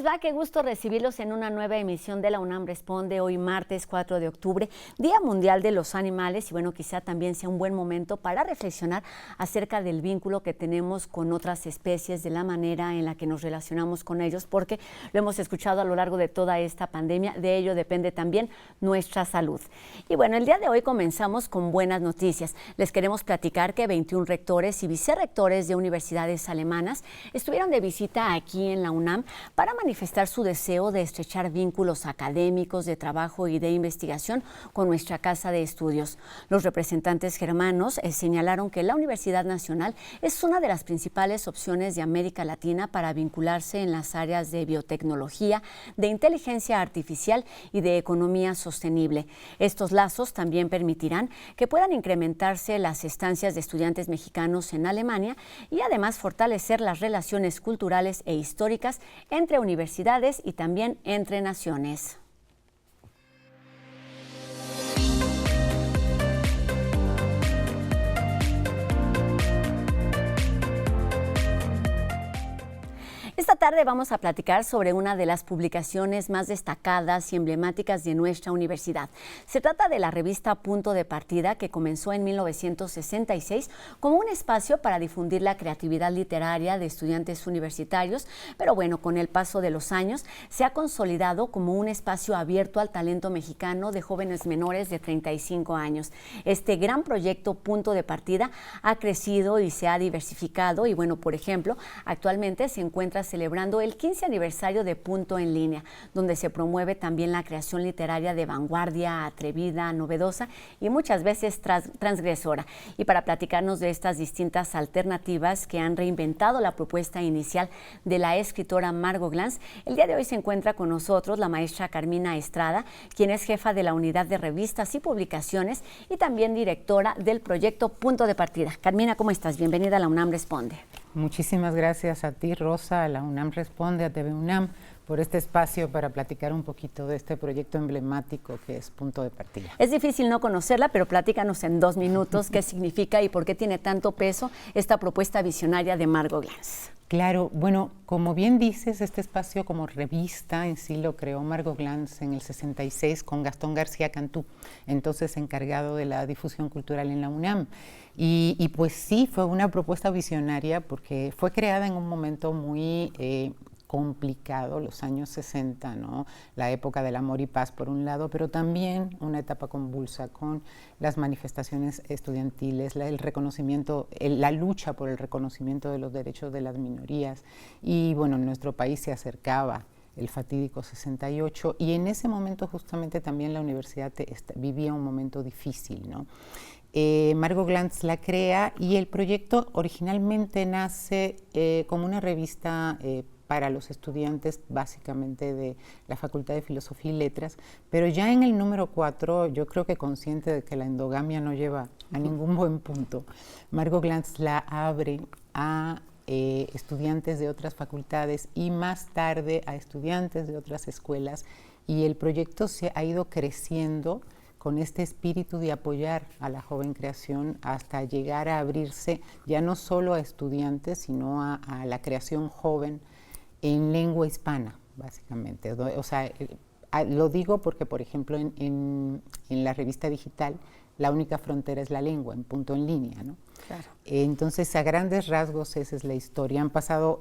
les va? Qué gusto recibirlos en una nueva emisión de la UNAM Responde, hoy martes 4 de octubre, Día Mundial de los Animales, y bueno, quizá también sea un buen momento para reflexionar acerca del vínculo que tenemos con otras especies, de la manera en la que nos relacionamos con ellos, porque lo hemos escuchado a lo largo de toda esta pandemia, de ello depende también nuestra salud. Y bueno, el día de hoy comenzamos con buenas noticias. Les queremos platicar que 21 rectores y vicerrectores de universidades alemanas estuvieron de visita aquí en la UNAM para manifestar su deseo de estrechar vínculos académicos, de trabajo y de investigación con nuestra casa de estudios. Los representantes germanos señalaron que la Universidad Nacional es una de las principales opciones de América Latina para vincularse en las áreas de biotecnología, de inteligencia artificial y de economía sostenible. Estos lazos también permitirán que puedan incrementarse las estancias de estudiantes mexicanos en Alemania y además fortalecer las relaciones culturales e históricas entre universidades y también entre naciones. Esta tarde vamos a platicar sobre una de las publicaciones más destacadas y emblemáticas de nuestra universidad. Se trata de la revista Punto de Partida, que comenzó en 1966 como un espacio para difundir la creatividad literaria de estudiantes universitarios, pero bueno, con el paso de los años se ha consolidado como un espacio abierto al talento mexicano de jóvenes menores de 35 años. Este gran proyecto Punto de Partida ha crecido y se ha diversificado y bueno, por ejemplo, actualmente se encuentra celebrando el 15 aniversario de Punto en Línea, donde se promueve también la creación literaria de vanguardia, atrevida, novedosa y muchas veces transgresora. Y para platicarnos de estas distintas alternativas que han reinventado la propuesta inicial de la escritora Margo Glantz, el día de hoy se encuentra con nosotros la maestra Carmina Estrada, quien es jefa de la Unidad de Revistas y Publicaciones y también directora del proyecto Punto de Partida. Carmina, ¿cómo estás? Bienvenida a la UNAM Responde. Muchísimas gracias a ti, Rosa, a la UNAM Responde, a TV UNAM, por este espacio para platicar un poquito de este proyecto emblemático que es Punto de Partida. Es difícil no conocerla, pero platícanos en 2 minutos qué significa y por qué tiene tanto peso esta propuesta visionaria de Margo Glantz. Claro, bueno, como bien dices, este espacio como revista en sí lo creó Margo Glantz en el 66 con Gastón García Cantú, entonces encargado de la difusión cultural en la UNAM. Y pues sí, fue una propuesta visionaria porque fue creada en un momento muy complicado, los años 60, ¿no? La época del amor y paz por un lado, pero también una etapa convulsa con las manifestaciones estudiantiles, el reconocimiento, la lucha por el reconocimiento de los derechos de las minorías. Y bueno, en nuestro país se acercaba el fatídico 68 y en ese momento justamente también la universidad vivía un momento difícil, ¿no? Margo Glantz la crea y el proyecto originalmente nace como una revista para los estudiantes básicamente de la Facultad de Filosofía y Letras, pero ya en el número 4, yo creo que consciente de que la endogamia no lleva a ningún buen punto, Margo Glantz la abre a estudiantes de otras facultades y más tarde a estudiantes de otras escuelas, y el proyecto se ha ido creciendo con este espíritu de apoyar a la joven creación hasta llegar a abrirse ya no solo a estudiantes, sino a la creación joven en lengua hispana, básicamente. O sea, lo digo porque, por ejemplo, en la revista digital, la única frontera es la lengua, en Punto en Línea, ¿no? Claro. Entonces, a grandes rasgos, esa es la historia. Han pasado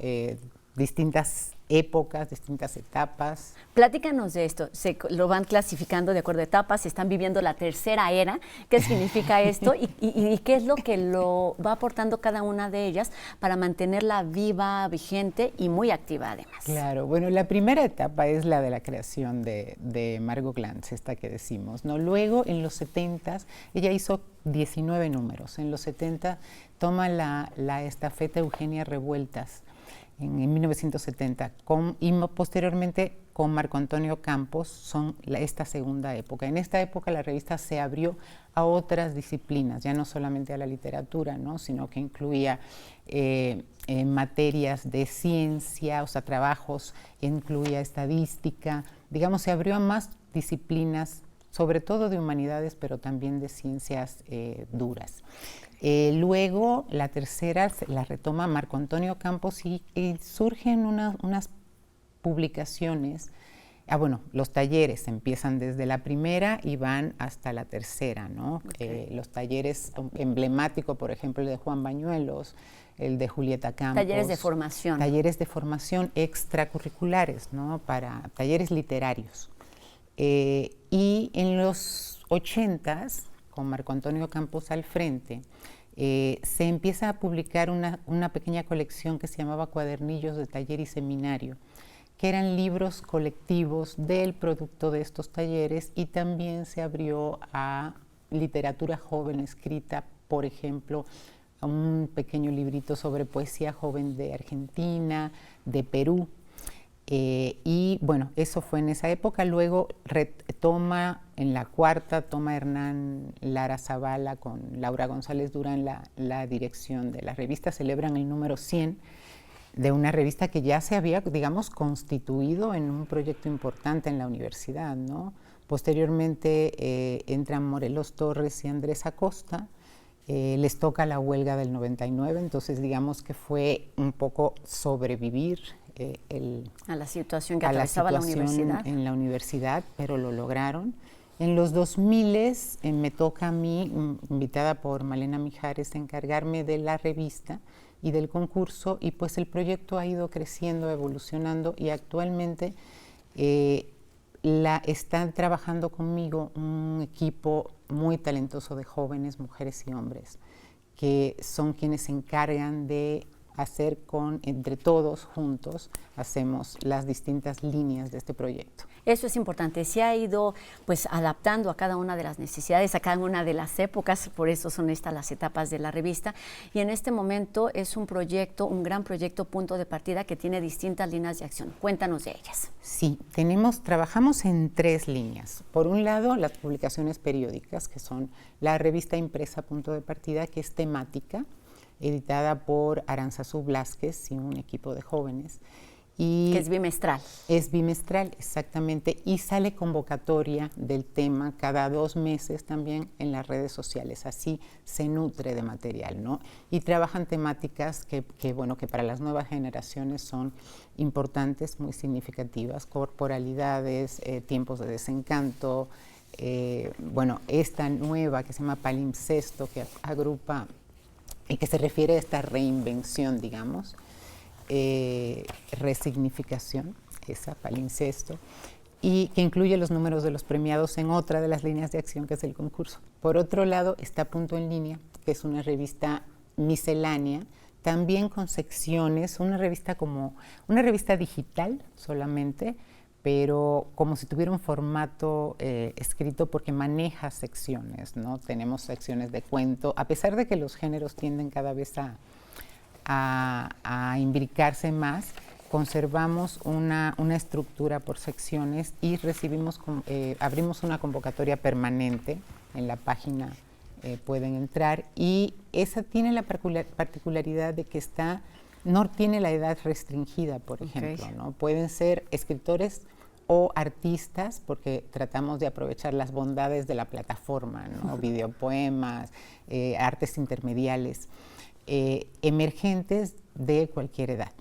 distintas épocas, distintas etapas. Platícanos de esto, lo van clasificando de acuerdo a etapas, están viviendo la tercera era. ¿Qué significa esto y qué es lo que lo va aportando cada una de ellas para mantenerla viva, vigente y muy activa además? Claro, bueno, la primera etapa es la de la creación de Margo Glantz, esta que decimos, ¿no? Luego, en los 70s, ella hizo 19 números. En los 70 toma la estafeta Eugenia Revueltas, en 1970, y posteriormente con Marco Antonio Campos son esta segunda época. En esta época la revista se abrió a otras disciplinas, ya no solamente a la literatura, ¿no? Sino que incluía materias de ciencia, o sea, trabajos, incluía estadística, digamos, se abrió a más disciplinas, sobre todo de humanidades, pero también de ciencias duras. Luego, la tercera la retoma Marco Antonio Campos y surgen unas publicaciones. Bueno, los talleres empiezan desde la primera y van hasta la tercera, ¿no? Okay. Los talleres emblemáticos, por ejemplo, el de Juan Bañuelos, el de Julieta Campos. Talleres de formación. Talleres de formación extracurriculares, ¿no? Para talleres literarios. Y en los 80s, con Marco Antonio Campos al frente, se empieza a publicar una pequeña colección que se llamaba Cuadernillos de Taller y Seminario, que eran libros colectivos del producto de estos talleres, y también se abrió a literatura joven escrita, por ejemplo, a un pequeño librito sobre poesía joven de Argentina, de Perú. Y bueno, eso fue en esa época. Luego retoma en la cuarta, toma Hernán Lara Zavala con Laura González Durán la dirección de la revista. Celebran el número 100 de una revista que ya se había, digamos, constituido en un proyecto importante en la universidad, ¿no? Posteriormente entran Morelos Torres y Andrés Acosta. Les toca la huelga del 99, entonces digamos que fue un poco sobrevivir a la situación que atravesaba la universidad. En la universidad, pero lo lograron. En los 2000 me toca a mí, invitada por Malena Mijares, encargarme de la revista y del concurso, y pues el proyecto ha ido creciendo, evolucionando, y actualmente están trabajando conmigo un equipo muy talentoso de jóvenes, mujeres y hombres, que son quienes se encargan de hacer entre todos juntos, hacemos las distintas líneas de este proyecto. Eso es importante, se ha ido pues adaptando a cada una de las necesidades, a cada una de las épocas, por eso son estas las etapas de la revista, y en este momento es un proyecto, un gran proyecto, punto de partida, que tiene distintas líneas de acción. Cuéntanos de ellas. Sí, trabajamos en 3 líneas. Por un lado, las publicaciones periódicas, que son la revista impresa Punto de Partida, que es temática, editada por Aranzazú Blázquez y un equipo de jóvenes. Que es bimestral. Es bimestral, exactamente, y sale convocatoria del tema cada 2 meses también en las redes sociales. Así se nutre de material, ¿no? Y trabajan temáticas que para las nuevas generaciones son importantes, muy significativas: corporalidades, tiempos de desencanto, esta nueva que se llama palimpsesto, que agrupa y que se refiere a esta reinvención, digamos, resignificación, esa palincesto, y que incluye los números de los premiados en otra de las líneas de acción, que es el concurso. Por otro lado está Punto en Línea, que es una revista miscelánea, también con secciones, una revista digital solamente, pero como si tuviera un formato escrito, porque maneja secciones, ¿no? Tenemos secciones de cuento, a pesar de que los géneros tienden cada vez a imbricarse más, conservamos una estructura por secciones, y abrimos una convocatoria permanente en la página, pueden entrar, y esa tiene la particularidad de que no tiene la edad restringida, por ejemplo, ¿no? Pueden ser escritores o artistas, porque tratamos de aprovechar las bondades de la plataforma, ¿no? Videopoemas, artes intermediales, emergentes de cualquier edad.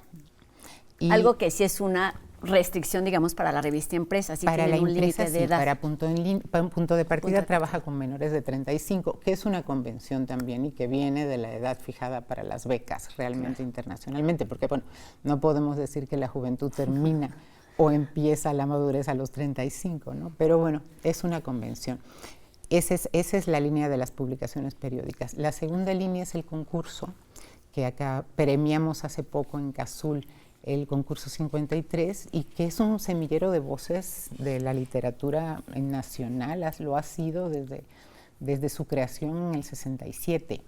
Algo que sí es una restricción, digamos, para la revista impresa, sí para tienen la un impresa, límite de sí, edad. para punto de partida trabaja con menores de 35, que es una convención también, y que viene de la edad fijada para las becas realmente internacionalmente, porque no podemos decir que la juventud termina o empieza la madurez a los 35, ¿no? Pero es una convención. Esa es la línea de las publicaciones periódicas. La segunda línea es el concurso, que acá premiamos hace poco en Cazul, el concurso 53, y que es un semillero de voces de la literatura nacional, lo ha sido desde su creación en el 67.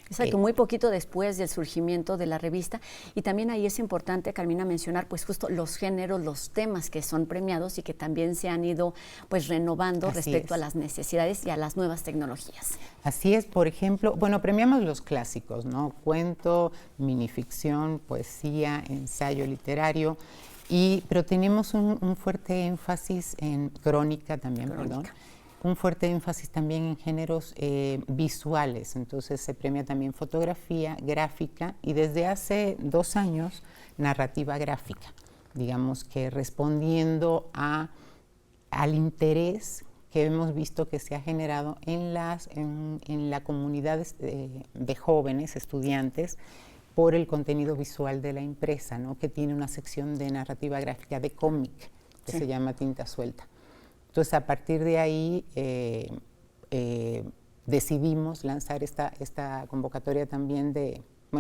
Exacto, muy poquito después del surgimiento de la revista, y también ahí es importante, Carmina, mencionar pues justo los géneros, los temas que son premiados y que también se han ido pues renovando respecto a las necesidades y a las nuevas tecnologías. Así es, por ejemplo, premiamos los clásicos, ¿no? Cuento, minificción, poesía, ensayo literario, pero tenemos un fuerte énfasis en crónica también, un fuerte énfasis también en géneros visuales. Entonces se premia también fotografía, gráfica, y desde hace 2 años narrativa gráfica, digamos que respondiendo al interés que hemos visto que se ha generado en la comunidad de jóvenes, estudiantes, por el contenido visual de la impresa, ¿no? Que tiene una sección de narrativa gráfica de cómic que se llama Tinta Suelta. Entonces, a partir de ahí decidimos lanzar esta convocatoria también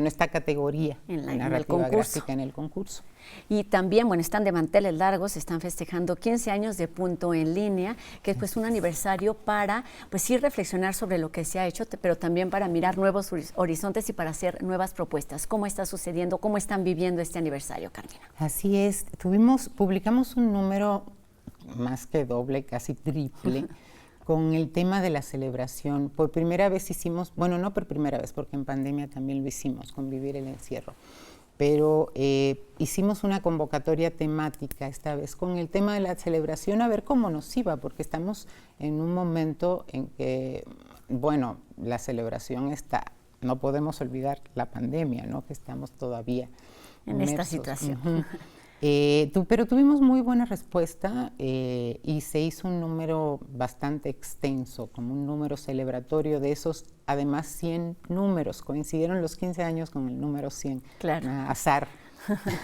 esta categoría en narrativa gráfica en el concurso. Y también, están de manteles largos, están festejando 15 años de Punto en Línea, que es pues un aniversario para sí reflexionar sobre lo que se ha hecho, pero también para mirar nuevos horizontes y para hacer nuevas propuestas. ¿Cómo está sucediendo? ¿Cómo están viviendo este aniversario, Carmina? Así es, publicamos un número más que doble, casi triple, con el tema de la celebración. Por primera vez hicimos, no por primera vez, porque en pandemia también lo hicimos, con Vivir el Encierro, pero hicimos una convocatoria temática esta vez con el tema de la celebración, a ver cómo nos iba, porque estamos en un momento en que, la celebración no podemos olvidar la pandemia, ¿no? Que estamos todavía en esta situación. Pero tuvimos muy buena respuesta y se hizo un número bastante extenso, como un número celebratorio de esos, además 100 números, coincidieron los 15 años con el número 100, claro. Azar.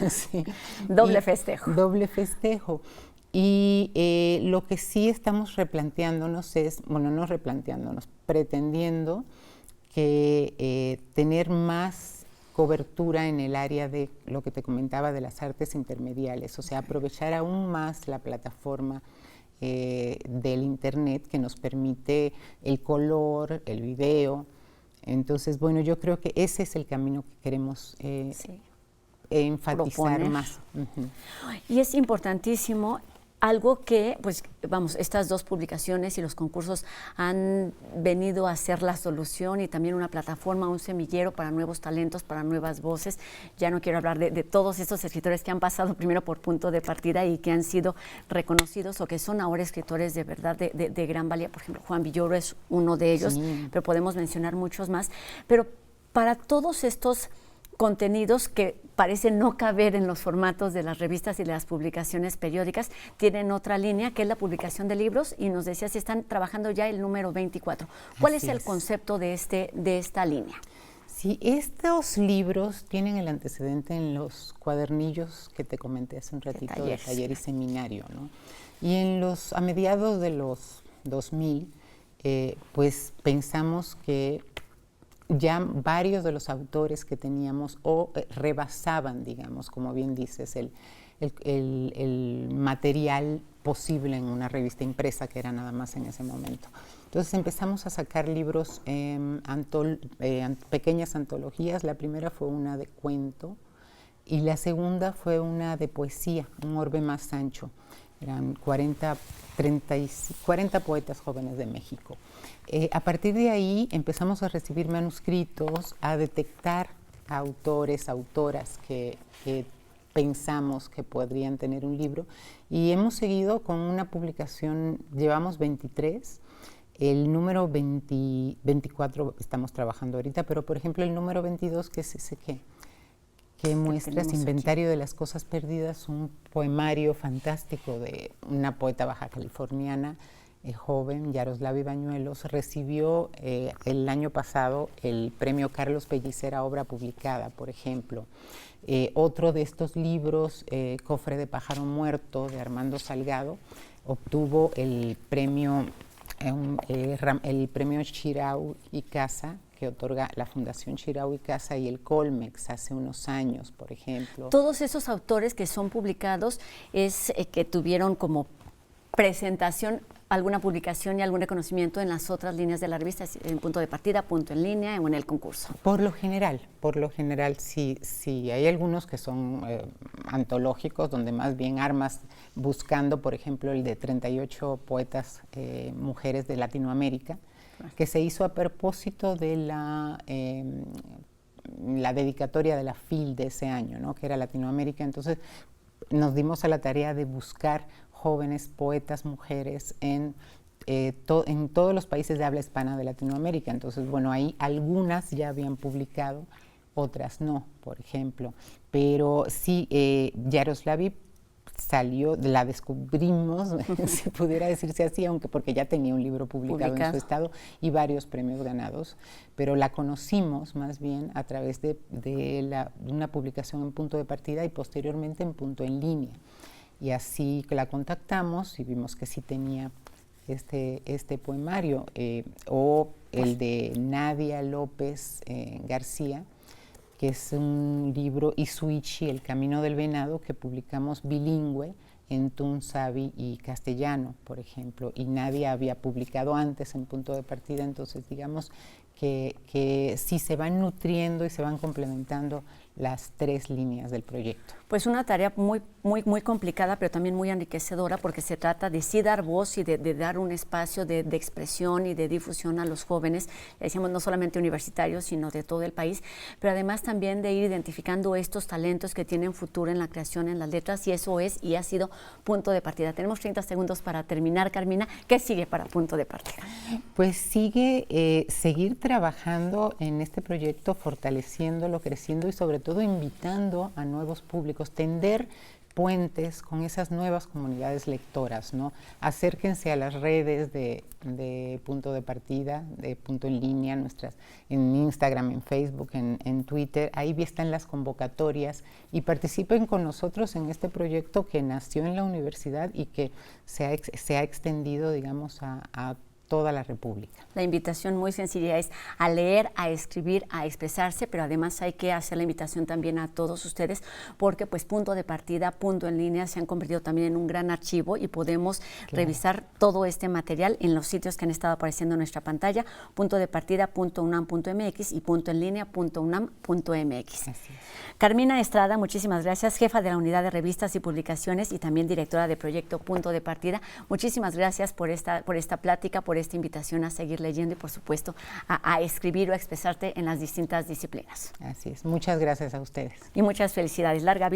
Sí. Doble festejo. Doble festejo. Y lo que sí estamos replanteándonos es, no replanteándonos, pretendiendo que tener más cobertura en el área de lo que te comentaba de las artes intermediales, o sea, aprovechar aún más la plataforma del Internet que nos permite el color, el video. Entonces, yo creo que ese es el camino que queremos enfatizar proponer más. Y es importantísimo algo que, estas dos publicaciones y los concursos han venido a ser la solución y también una plataforma, un semillero para nuevos talentos, para nuevas voces. Ya no quiero hablar de todos estos escritores que han pasado primero por Punto de Partida y que han sido reconocidos o que son ahora escritores de verdad de gran valía. Por ejemplo, Juan Villoro es uno de ellos, pero podemos mencionar muchos más. Pero para todos estos contenidos que parecen no caber en los formatos de las revistas y de las publicaciones periódicas, tienen otra línea que es la publicación de libros y nos decía si están trabajando ya el número 24. ¿Cuál es el concepto de esta línea? Sí, estos libros tienen el antecedente en los cuadernillos que te comenté hace un ratito de taller y seminario, ¿no? Y a mediados de los 2000, pensamos que ya varios de los autores que teníamos rebasaban, digamos, como bien dices, el material posible en una revista impresa, que era nada más en ese momento. Entonces empezamos a sacar libros, pequeñas antologías. La primera fue una de cuento y la segunda fue una de poesía, un orbe más ancho. Eran 40 poetas jóvenes de México. A partir de ahí empezamos a recibir manuscritos, a detectar autores, autoras que pensamos que podrían tener un libro, y hemos seguido con una publicación, llevamos 23, el número 24 estamos trabajando ahorita, pero por ejemplo el número 22, que es ese que muestras Inventario aquí de las Cosas Perdidas, un poemario fantástico de una poeta baja californiana, joven, Yaroslavi Bañuelos, recibió el año pasado el premio Carlos Pellicer a obra publicada, por ejemplo. Otro de estos libros, Cofre de Pájaro Muerto, de Armando Salgado, obtuvo el premio Chirau y Casa, que otorga la Fundación Chirau y Casa, y el Colmex hace unos años, por ejemplo. Todos esos autores que son publicados es que tuvieron como presentación alguna publicación y algún reconocimiento en las otras líneas de la revista, en Punto de Partida, Punto en Línea o en el concurso. Por lo general sí. Hay algunos que son antológicos, donde más bien armas buscando, por ejemplo, el de 38 poetas mujeres de Latinoamérica, que se hizo a propósito de la dedicatoria de la FIL de ese año, ¿no? Que era Latinoamérica. Entonces nos dimos a la tarea de buscar jóvenes poetas mujeres en todos los países de habla hispana de Latinoamérica. Entonces, ahí algunas ya habían publicado, otras no, por ejemplo. Pero sí, Yaroslavi salió, la descubrimos, si pudiera decirse así, aunque porque ya tenía un libro publicado en su estado y varios premios ganados, pero la conocimos más bien a través de una publicación en Punto de Partida y posteriormente en Punto en Línea. Y así la contactamos y vimos que sí tenía este poemario, o el de Nadia López García, que es un libro, Isuichi, El Camino del Venado, que publicamos bilingüe en tunzavi y castellano, por ejemplo, y nadie había publicado antes en Punto de Partida, entonces digamos que sí se van nutriendo y se van complementando las tres líneas del proyecto. Pues una tarea muy complicada, pero también muy enriquecedora, porque se trata de sí dar voz y de dar un espacio de expresión y de difusión a los jóvenes, ya decíamos, no solamente universitarios, sino de todo el país, pero además también de ir identificando estos talentos que tienen futuro en la creación, en las letras, y eso es y ha sido Punto de Partida. Tenemos 30 segundos para terminar, Carmina. ¿Qué sigue para Punto de Partida? Pues sigue seguir trabajando en este proyecto, fortaleciéndolo, creciendo y sobre todo invitando a nuevos públicos, tender puentes con esas nuevas comunidades lectoras, ¿no? Acérquense a las redes de Punto de Partida, de Punto en Línea, en Instagram, en Facebook, en Twitter, ahí están las convocatorias y participen con nosotros en este proyecto que nació en la universidad y que se ha extendido, digamos, a toda la República. La invitación muy sencilla es a leer, a escribir, a expresarse, pero además hay que hacer la invitación también a todos ustedes, porque pues Punto de Partida, Punto en Línea se han convertido también en un gran archivo y podemos revisar todo este material en los sitios que han estado apareciendo en nuestra pantalla, puntodepartida.unam.mx y puntoenlinea.unam.mx. Carmina Estrada, muchísimas gracias, jefa de la Unidad de Revistas y Publicaciones y también directora de Proyecto Punto de Partida. Muchísimas gracias por esta plática, por esta invitación a seguir leyendo y por supuesto a escribir o a expresarte en las distintas disciplinas. Así es, muchas gracias a ustedes. Y muchas felicidades, larga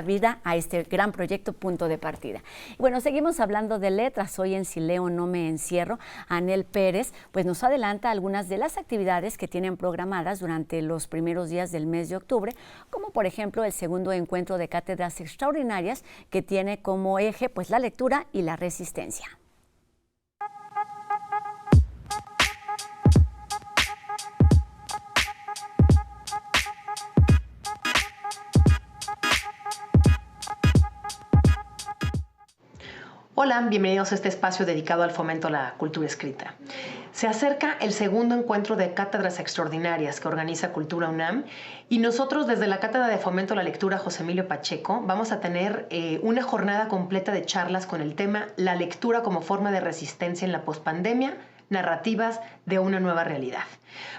vida a este gran proyecto Punto de Partida. Y bueno, seguimos hablando de letras. Hoy en Si Leo No Me Encierro, Anel Pérez pues nos adelanta algunas de las actividades que tienen programadas durante los primeros días del mes de octubre, como por ejemplo el segundo encuentro de cátedras extraordinarias que tiene como eje pues la lectura y la resistencia. Hola, bienvenidos a este espacio dedicado al fomento a la cultura escrita. Se acerca el segundo encuentro de cátedras extraordinarias que organiza Cultura UNAM y nosotros desde la Cátedra de Fomento a la Lectura José Emilio Pacheco vamos a tener una jornada completa de charlas con el tema La lectura como forma de resistencia en la pospandemia, narrativas de una nueva realidad.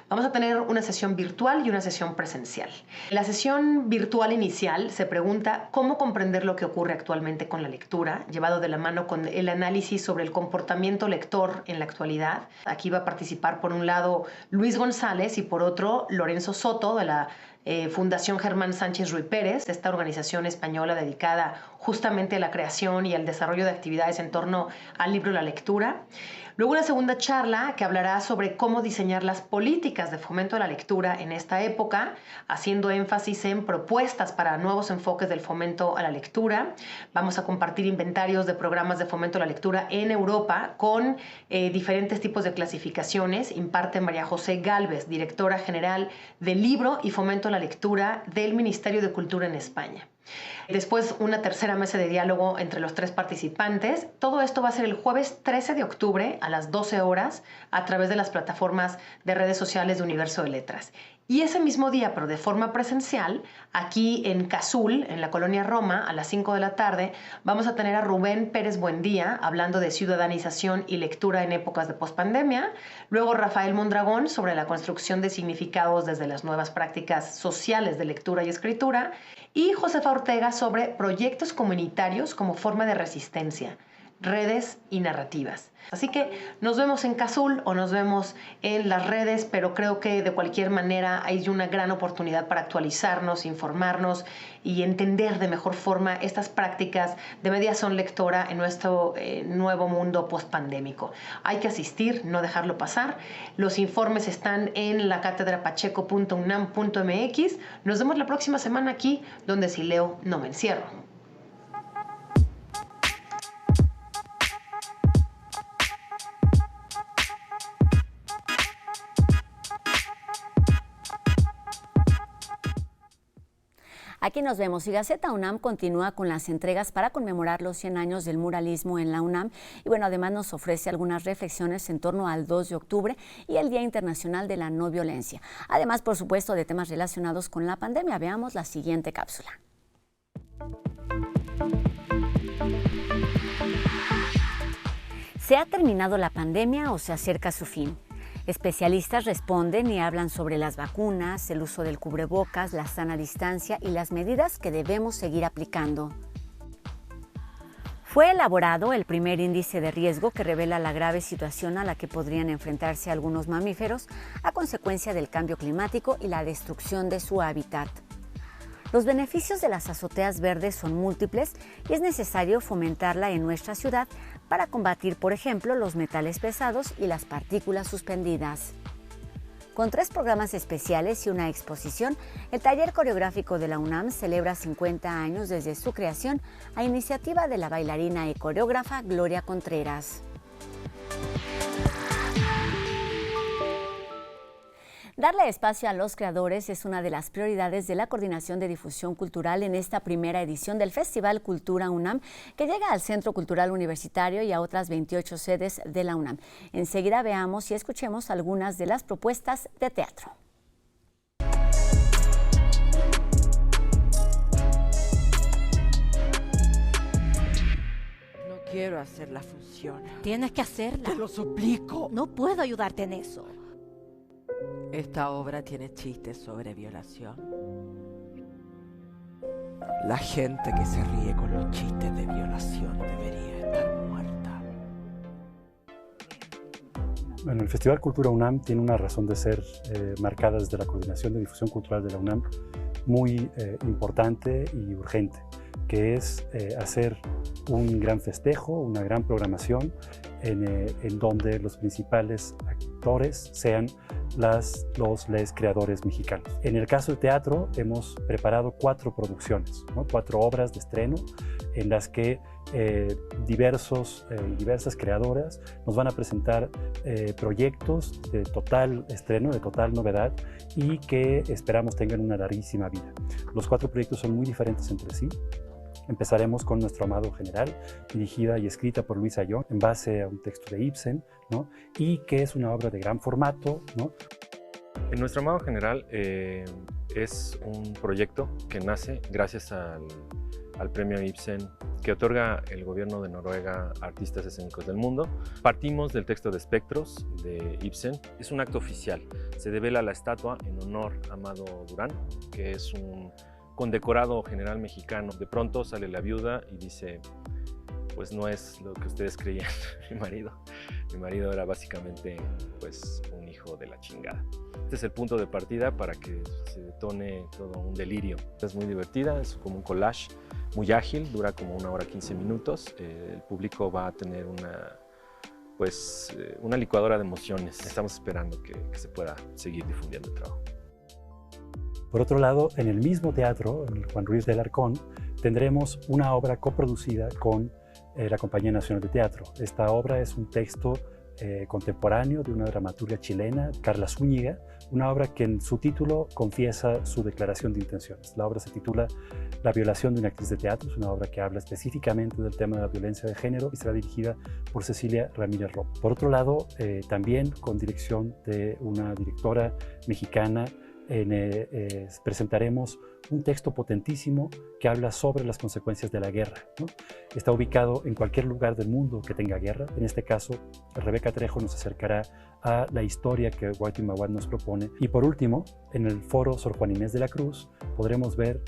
Vamos a tener una sesión virtual y una sesión presencial. La sesión virtual inicial se pregunta cómo comprender lo que ocurre actualmente con la lectura, llevado de la mano con el análisis sobre el comportamiento lector en la actualidad. Aquí va a participar por un lado Luis González y por otro Lorenzo Soto de la Fundación Germán Sánchez Ruy Pérez, esta organización española dedicada justamente a la creación y al desarrollo de actividades en torno al libro y la lectura. Luego una segunda charla que hablará sobre cómo diseñar las políticas de fomento a la lectura en esta época, haciendo énfasis en propuestas para nuevos enfoques del fomento a la lectura. Vamos a compartir inventarios de programas de fomento a la lectura en Europa con diferentes tipos de clasificaciones. Imparte María José Gálvez, directora general del Libro y Fomento a la Lectura del Ministerio de Cultura en España. Después una tercera mesa de diálogo entre los tres participantes. Todo esto va a ser el jueves 13 de octubre a las 12 horas a través de las plataformas de redes sociales de Universo de Letras. Y ese mismo día, pero de forma presencial, aquí en Cazul, en la colonia Roma, a las 5 de la tarde, vamos a tener a Rubén Pérez Buendía hablando de ciudadanización y lectura en épocas de pospandemia. Luego Rafael Mondragón sobre la construcción de significados desde las nuevas prácticas sociales de lectura y escritura. Y Josefa Ortega sobre proyectos comunitarios como forma de resistencia, redes y narrativas. Así que nos vemos en Cazul o nos vemos en las redes, pero creo que de cualquier manera hay una gran oportunidad para actualizarnos, informarnos y entender de mejor forma estas prácticas de mediación lectora en nuestro nuevo mundo postpandémico. Hay que asistir, no dejarlo pasar. Los informes están en la catedrapacheco.unam.mx. Nos vemos la próxima semana aquí, donde Si Leo No Me Encierro. Aquí nos vemos y Gaceta UNAM continúa con las entregas para conmemorar los 100 años del muralismo en la UNAM y bueno, además nos ofrece algunas reflexiones en torno al 2 de octubre y el Día Internacional de la No Violencia. Además, por supuesto, de temas relacionados con la pandemia. Veamos la siguiente cápsula. ¿Se ha terminado la pandemia o se acerca a su fin? Especialistas responden y hablan sobre las vacunas, el uso del cubrebocas, la sana distancia y las medidas que debemos seguir aplicando. Fue elaborado el primer índice de riesgo que revela la grave situación a la que podrían enfrentarse algunos mamíferos a consecuencia del cambio climático y la destrucción de su hábitat. Los beneficios de las azoteas verdes son múltiples y es necesario fomentarla en nuestra ciudad para combatir, por ejemplo, los metales pesados y las partículas suspendidas. Con 3 programas especiales y una exposición, el Taller Coreográfico de la UNAM celebra 50 años desde su creación a iniciativa de la bailarina y coreógrafa Gloria Contreras. Darle espacio a los creadores es una de las prioridades de la Coordinación de Difusión Cultural en esta primera edición del Festival Cultura UNAM, que llega al Centro Cultural Universitario y a otras 28 sedes de la UNAM. Enseguida veamos y escuchemos algunas de las propuestas de teatro. No quiero hacer la función. Tienes que hacerla. Te lo suplico. No puedo ayudarte en eso. Esta obra tiene chistes sobre violación. La gente que se ríe con los chistes de violación debería estar muerta. Bueno, el Festival Cultura UNAM tiene una razón de ser marcada desde la Coordinación de Difusión Cultural de la UNAM muy importante y urgente, que es hacer un gran festejo, una gran programación en donde los principales actores sean les creadores mexicanos. En el caso del teatro hemos preparado 4 producciones, ¿no? 4 obras de estreno en las que diversas creadoras nos van a presentar proyectos de total estreno, de total novedad y que esperamos tengan una larguísima vida. Los 4 proyectos son muy diferentes entre sí. Empezaremos con Nuestro Amado General, dirigida y escrita por Luis Ayllón, en base a un texto de Ibsen, ¿no? Y que es una obra de gran formato, ¿no? En Nuestro Amado General es un proyecto que nace gracias al premio Ibsen que otorga el gobierno de Noruega a artistas escénicos del mundo. Partimos del texto de Espectros de Ibsen. Es un acto oficial. Se devela la estatua en honor a Amado Durán, que es un condecorado general mexicano. De pronto sale la viuda y dice, pues no es lo que ustedes creían, mi marido era básicamente pues un hijo de la chingada. Este es el punto de partida para que se detone todo un delirio. Es muy divertida, es como un collage muy ágil, dura como 1 hora 15 minutos. El público va a tener una licuadora de emociones. Estamos esperando que se pueda seguir difundiendo el trabajo. Por otro lado, en el mismo teatro, en el Juan Ruiz de Alarcón, tendremos una obra coproducida con la Compañía Nacional de Teatro. Esta obra es un texto contemporáneo de una dramaturga chilena, Carla Zúñiga, una obra que en su título confiesa su declaración de intenciones. La obra se titula La violación de una actriz de teatro, es una obra que habla específicamente del tema de la violencia de género y será dirigida por Cecilia Ramírez Romo. Por otro lado, también con dirección de una directora mexicana, presentaremos un texto potentísimo que habla sobre las consecuencias de la guerra, ¿no? Está ubicado en cualquier lugar del mundo que tenga guerra. En este caso, Rebeca Trejo nos acercará a la historia que Waytu Mawat nos propone. Y por último, en el foro Sor Juana Inés de la Cruz podremos ver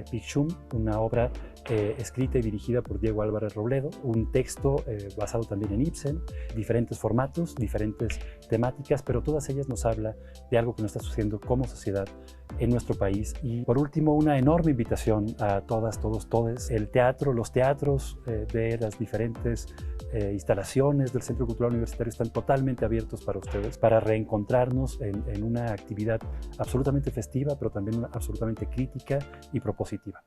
Pichum, una obra escrita y dirigida por Diego Álvarez Robledo, un texto basado también en Ibsen, diferentes formatos, diferentes temáticas, pero todas ellas nos habla de algo que nos está sucediendo como sociedad en nuestro país. Y por último, una enorme invitación a todas, todos, todes. El teatro, los teatros de las diferentes instalaciones del Centro Cultural Universitario están totalmente abiertos para ustedes, para reencontrarnos en una actividad absolutamente festiva, pero también absolutamente crítica y propositiva.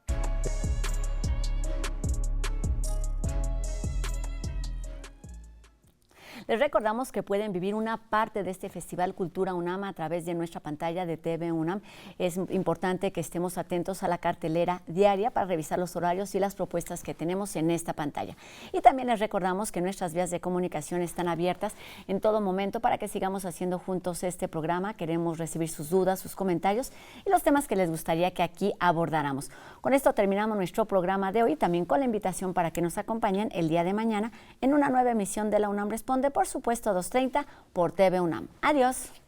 Les recordamos que pueden vivir una parte de este Festival Cultura UNAM a través de nuestra pantalla de TV UNAM. Es importante que estemos atentos a la cartelera diaria para revisar los horarios y las propuestas que tenemos en esta pantalla. Y también les recordamos que nuestras vías de comunicación están abiertas en todo momento para que sigamos haciendo juntos este programa. Queremos recibir sus dudas, sus comentarios y los temas que les gustaría que aquí abordáramos. Con esto terminamos nuestro programa de hoy, también con la invitación para que nos acompañen el día de mañana en una nueva emisión de La UNAM Responde, por supuesto 2:30 por TV UNAM. Adiós.